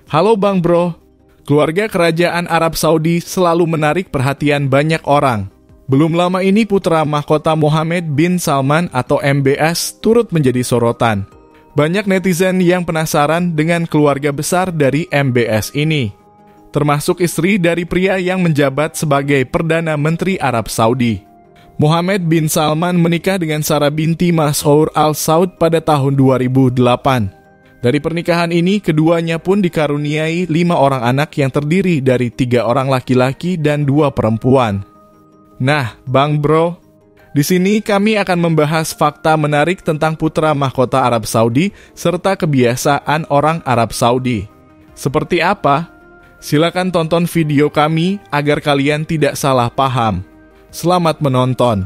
Halo Bang Bro, keluarga kerajaan Arab Saudi selalu menarik perhatian banyak orang. Belum lama ini putra mahkota Mohammed bin Salman atau MBS turut menjadi sorotan. Banyak netizen yang penasaran dengan keluarga besar dari MBS ini, termasuk istri dari pria yang menjabat sebagai Perdana Menteri Arab Saudi. Mohammed bin Salman menikah dengan Sarah binti Mashour Al Saud pada tahun 2008. Dari pernikahan ini, keduanya pun dikaruniai 5 orang anak yang terdiri dari 3 orang laki-laki dan 2 perempuan. Nah, Bang Bro, di sini kami akan membahas fakta menarik tentang putra mahkota Arab Saudi serta kebiasaan orang Arab Saudi. Seperti apa? Silakan tonton video kami agar kalian tidak salah paham. Selamat menonton.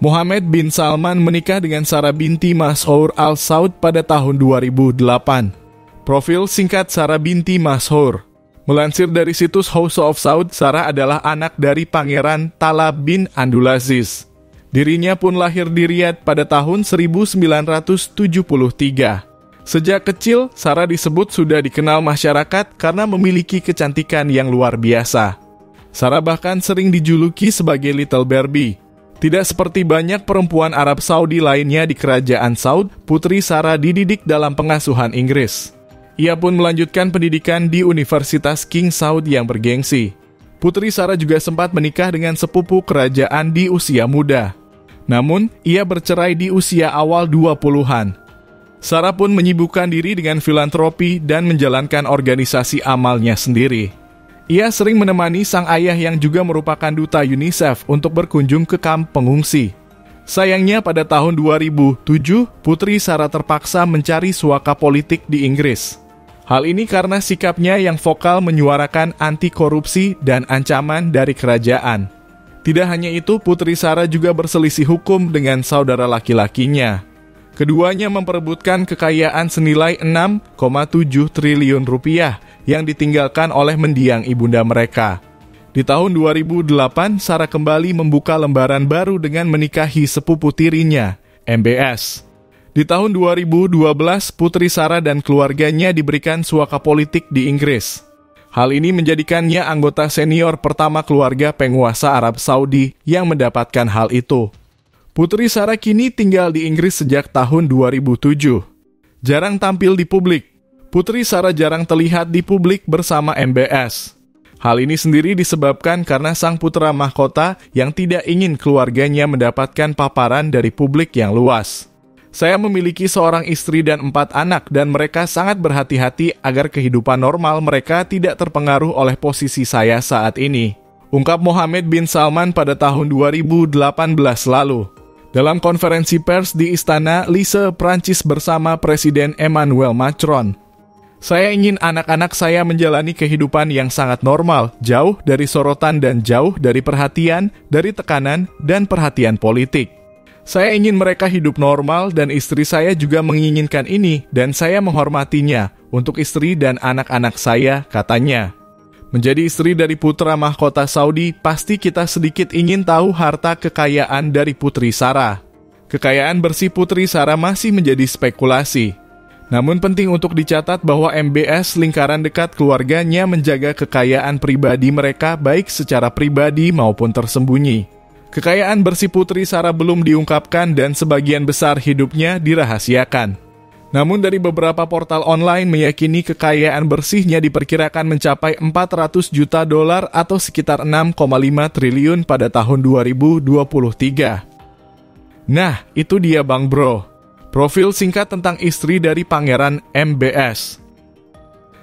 Mohammed bin Salman menikah dengan Sarah binti Mashour Al Saud pada tahun 2008. Profil singkat Sarah binti Mashour. Melansir dari situs House of Saud, Sarah adalah anak dari Pangeran Talab bin Abdulaziz. Dirinya pun lahir di Riyadh pada tahun 1973. Sejak kecil, Sarah disebut sudah dikenal masyarakat karena memiliki kecantikan yang luar biasa. Sarah bahkan sering dijuluki sebagai Little Barbie. Tidak seperti banyak perempuan Arab Saudi lainnya di kerajaan Saud, putri Sarah dididik dalam pengasuhan Inggris. Ia pun melanjutkan pendidikan di Universitas King Saud yang bergengsi. Putri Sarah juga sempat menikah dengan sepupu kerajaan di usia muda. Namun, ia bercerai di usia awal 20-an. Sarah pun menyibukkan diri dengan filantropi dan menjalankan organisasi amalnya sendiri. Ia sering menemani sang ayah yang juga merupakan duta UNICEF untuk berkunjung ke kamp pengungsi. Sayangnya pada tahun 2007, putri Sarah terpaksa mencari suaka politik di Inggris. Hal ini karena sikapnya yang vokal menyuarakan anti korupsi dan ancaman dari kerajaan. Tidak hanya itu, putri Sarah juga berselisih hukum dengan saudara laki-lakinya. Keduanya memperebutkan kekayaan senilai 6,7 triliun rupiah yang ditinggalkan oleh mendiang ibunda mereka. Di tahun 2008, Sarah kembali membuka lembaran baru dengan menikahi sepupu tirinya, MBS. Di tahun 2012, putri Sarah dan keluarganya diberikan suaka politik di Inggris. Hal ini menjadikannya anggota senior pertama keluarga penguasa Arab Saudi yang mendapatkan hal itu. Putri Sarah kini tinggal di Inggris sejak tahun 2007. Jarang tampil di publik. Putri Sarah jarang terlihat di publik bersama MBS. Hal ini sendiri disebabkan karena sang putra mahkota yang tidak ingin keluarganya mendapatkan paparan dari publik yang luas. Saya memiliki seorang istri dan 4 anak dan mereka sangat berhati-hati agar kehidupan normal mereka tidak terpengaruh oleh posisi saya saat ini, ungkap Mohammed bin Salman pada tahun 2018 lalu. Dalam konferensi pers di Istana Elysee, Prancis bersama Presiden Emmanuel Macron. Saya ingin anak-anak saya menjalani kehidupan yang sangat normal, jauh dari sorotan dan jauh dari perhatian, dari tekanan dan perhatian politik. Saya ingin mereka hidup normal dan istri saya juga menginginkan ini dan saya menghormatinya untuk istri dan anak-anak saya, katanya. Menjadi istri dari putra mahkota Saudi, pasti kita sedikit ingin tahu harta kekayaan dari putri Sarah. Kekayaan bersih putri Sarah masih menjadi spekulasi. Namun penting untuk dicatat bahwa MBS lingkaran dekat keluarganya menjaga kekayaan pribadi mereka baik secara pribadi maupun tersembunyi. Kekayaan bersih putri Sarah belum diungkapkan dan sebagian besar hidupnya dirahasiakan. Namun dari beberapa portal online meyakini kekayaan bersihnya diperkirakan mencapai 400 juta dolar atau sekitar 6,5 triliun pada tahun 2023. Nah, itu dia Bang Bro. Profil singkat tentang istri dari Pangeran MBS.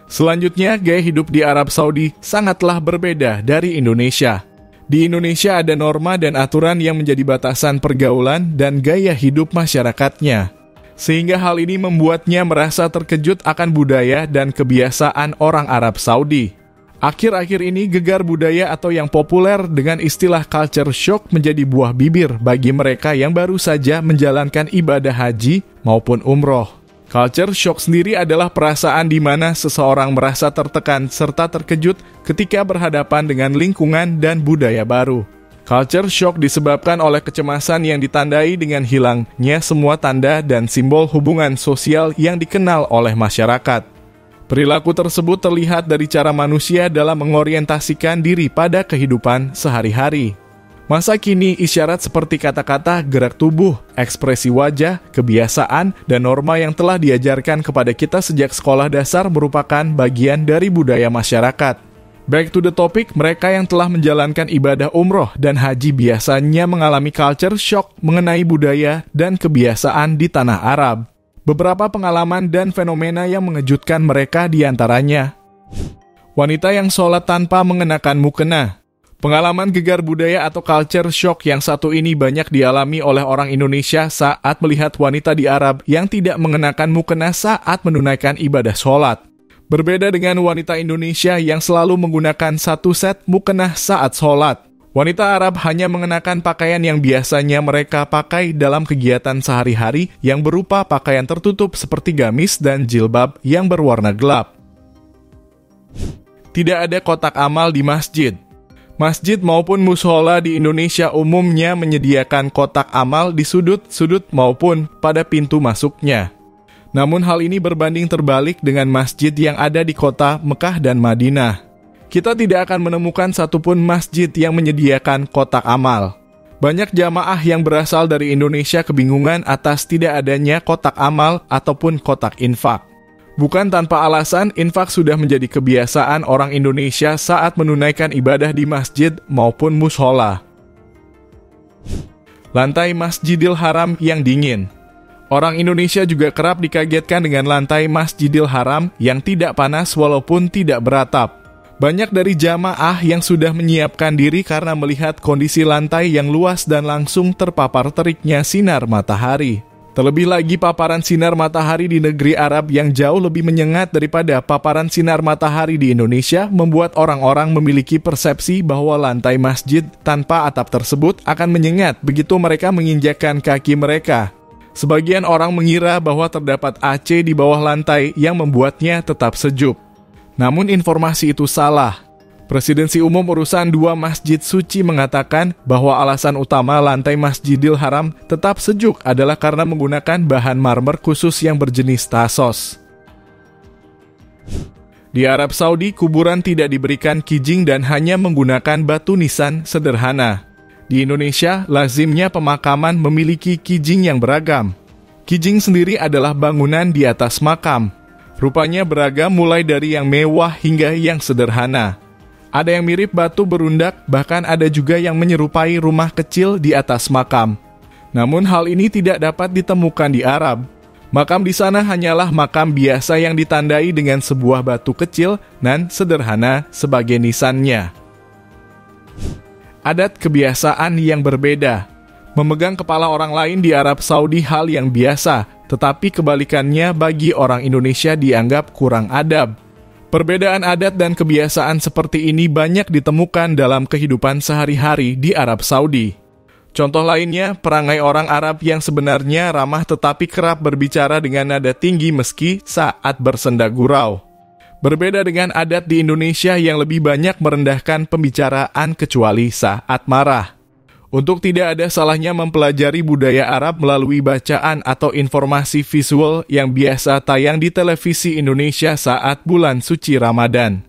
Selanjutnya, gaya hidup di Arab Saudi sangatlah berbeda dari Indonesia. Di Indonesia ada norma dan aturan yang menjadi batasan pergaulan dan gaya hidup masyarakatnya. Sehingga hal ini membuatnya merasa terkejut akan budaya dan kebiasaan orang Arab Saudi. Akhir-akhir ini gegar budaya atau yang populer dengan istilah culture shock menjadi buah bibir bagi mereka yang baru saja menjalankan ibadah haji maupun umroh. Culture shock sendiri adalah perasaan di mana seseorang merasa tertekan serta terkejut ketika berhadapan dengan lingkungan dan budaya baru. Culture shock disebabkan oleh kecemasan yang ditandai dengan hilangnya semua tanda dan simbol hubungan sosial yang dikenal oleh masyarakat. Perilaku tersebut terlihat dari cara manusia dalam mengorientasikan diri pada kehidupan sehari-hari. Masa kini, isyarat seperti kata-kata, gerak tubuh, ekspresi wajah, kebiasaan, dan norma yang telah diajarkan kepada kita sejak sekolah dasar merupakan bagian dari budaya masyarakat. Back to the topic, mereka yang telah menjalankan ibadah umroh dan haji biasanya mengalami culture shock mengenai budaya dan kebiasaan di tanah Arab. Beberapa pengalaman dan fenomena yang mengejutkan mereka diantaranya. Wanita yang sholat tanpa mengenakan mukena. Pengalaman gegar budaya atau culture shock yang satu ini banyak dialami oleh orang Indonesia saat melihat wanita di Arab yang tidak mengenakan mukena saat menunaikan ibadah sholat. Berbeda dengan wanita Indonesia yang selalu menggunakan satu set mukena saat sholat. Wanita Arab hanya mengenakan pakaian yang biasanya mereka pakai dalam kegiatan sehari-hari yang berupa pakaian tertutup seperti gamis dan jilbab yang berwarna gelap. Tidak ada kotak amal di masjid. Masjid maupun mushola di Indonesia umumnya menyediakan kotak amal di sudut-sudut maupun pada pintu masuknya. Namun hal ini berbanding terbalik dengan masjid yang ada di kota Mekah dan Madinah. Kita tidak akan menemukan satupun masjid yang menyediakan kotak amal. Banyak jamaah yang berasal dari Indonesia kebingungan atas tidak adanya kotak amal ataupun kotak infak. Bukan tanpa alasan, infak sudah menjadi kebiasaan orang Indonesia saat menunaikan ibadah di masjid maupun mushola. Lantai Masjidil Haram yang dingin. Orang Indonesia juga kerap dikagetkan dengan lantai Masjidil Haram yang tidak panas walaupun tidak beratap. Banyak dari jamaah yang sudah menyiapkan diri karena melihat kondisi lantai yang luas dan langsung terpapar teriknya sinar matahari. Terlebih lagi paparan sinar matahari di negeri Arab yang jauh lebih menyengat daripada paparan sinar matahari di Indonesia membuat orang-orang memiliki persepsi bahwa lantai masjid tanpa atap tersebut akan menyengat begitu mereka menginjakkan kaki mereka. Sebagian orang mengira bahwa terdapat AC di bawah lantai yang membuatnya tetap sejuk. Namun informasi itu salah. Presidensi Umum Urusan 2 Masjid Suci mengatakan bahwa alasan utama lantai Masjidil Haram tetap sejuk adalah karena menggunakan bahan marmer khusus yang berjenis tasos. Di Arab Saudi, kuburan tidak diberikan kijing dan hanya menggunakan batu nisan sederhana. Di Indonesia, lazimnya pemakaman memiliki kijing yang beragam. Kijing sendiri adalah bangunan di atas makam. Rupanya beragam mulai dari yang mewah hingga yang sederhana. Ada yang mirip batu berundak, bahkan ada juga yang menyerupai rumah kecil di atas makam. Namun hal ini tidak dapat ditemukan di Arab. Makam di sana hanyalah makam biasa yang ditandai dengan sebuah batu kecil dan sederhana sebagai nisannya. Adat kebiasaan yang berbeda. Memegang kepala orang lain di Arab Saudi hal yang biasa, tetapi kebalikannya bagi orang Indonesia dianggap kurang adab. Perbedaan adat dan kebiasaan seperti ini banyak ditemukan dalam kehidupan sehari-hari di Arab Saudi. Contoh lainnya, perangai orang Arab yang sebenarnya ramah tetapi kerap berbicara dengan nada tinggi meski saat bersenda gurau. Berbeda dengan adat di Indonesia yang lebih banyak merendahkan pembicaraan kecuali saat marah. Untuk tidak ada salahnya mempelajari budaya Arab melalui bacaan atau informasi visual yang biasa tayang di televisi Indonesia saat bulan suci Ramadan.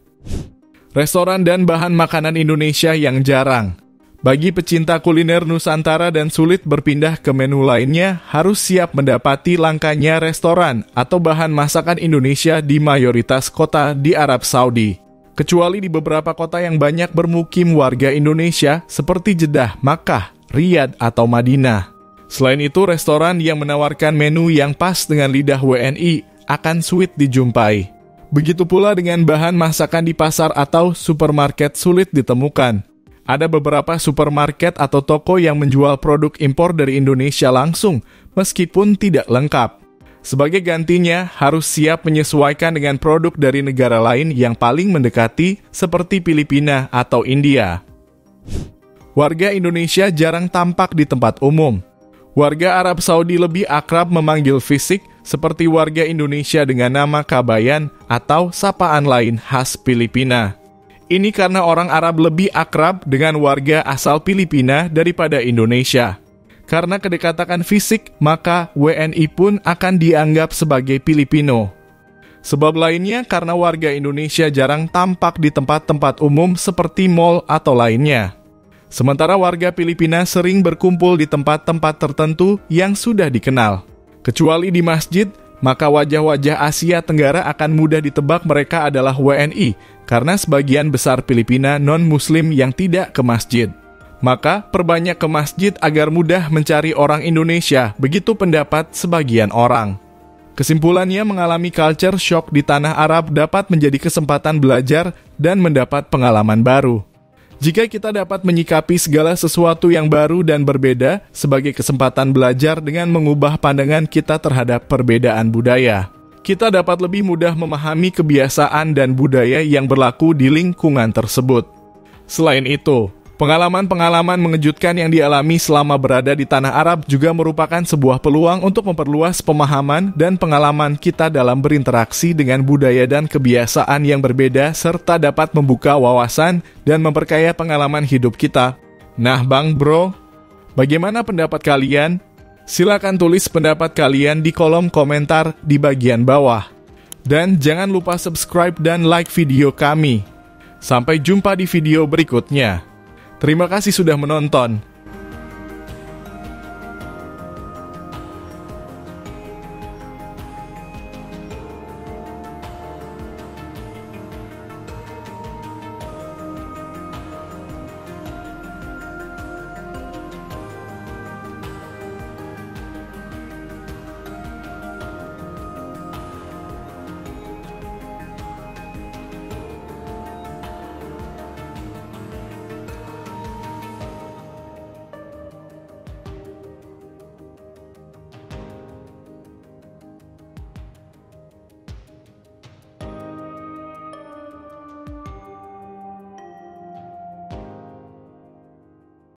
Restoran dan bahan makanan Indonesia yang jarang. Bagi pecinta kuliner Nusantara dan sulit berpindah ke menu lainnya, harus siap mendapati langkanya restoran atau bahan masakan Indonesia di mayoritas kota di Arab Saudi. Kecuali di beberapa kota yang banyak bermukim warga Indonesia seperti Jeddah, Makkah, Riyadh, atau Madinah. Selain itu, restoran yang menawarkan menu yang pas dengan lidah WNI akan sulit dijumpai. Begitu pula dengan bahan masakan di pasar atau supermarket sulit ditemukan. Ada beberapa supermarket atau toko yang menjual produk impor dari Indonesia langsung, meskipun tidak lengkap. Sebagai gantinya, harus siap menyesuaikan dengan produk dari negara lain yang paling mendekati seperti Filipina atau India. Warga Indonesia jarang tampak di tempat umum. Warga Arab Saudi lebih akrab memanggil fisik seperti warga Indonesia dengan nama kabayan atau sapaan lain khas Filipina. Ini karena orang Arab lebih akrab dengan warga asal Filipina daripada Indonesia. Karena kedekatan fisik, maka WNI pun akan dianggap sebagai Filipino. Sebab lainnya karena warga Indonesia jarang tampak di tempat-tempat umum seperti mal atau lainnya. Sementara warga Filipina sering berkumpul di tempat-tempat tertentu yang sudah dikenal. Kecuali di masjid, maka wajah-wajah Asia Tenggara akan mudah ditebak mereka adalah WNI, karena sebagian besar Filipina non-muslim yang tidak ke masjid. Maka perbanyak ke masjid agar mudah mencari orang Indonesia, begitu pendapat sebagian orang. Kesimpulannya, mengalami culture shock di tanah Arab dapat menjadi kesempatan belajar dan mendapat pengalaman baru. Jika kita dapat menyikapi segala sesuatu yang baru dan berbeda sebagai kesempatan belajar dengan mengubah pandangan kita terhadap perbedaan budaya, kita dapat lebih mudah memahami kebiasaan dan budaya yang berlaku di lingkungan tersebut. Selain itu, pengalaman-pengalaman mengejutkan yang dialami selama berada di tanah Arab juga merupakan sebuah peluang untuk memperluas pemahaman dan pengalaman kita dalam berinteraksi dengan budaya dan kebiasaan yang berbeda serta dapat membuka wawasan dan memperkaya pengalaman hidup kita. Nah Bang Bro, bagaimana pendapat kalian? Silakan tulis pendapat kalian di kolom komentar di bagian bawah. Dan jangan lupa subscribe dan like video kami. Sampai jumpa di video berikutnya. Terima kasih sudah menonton.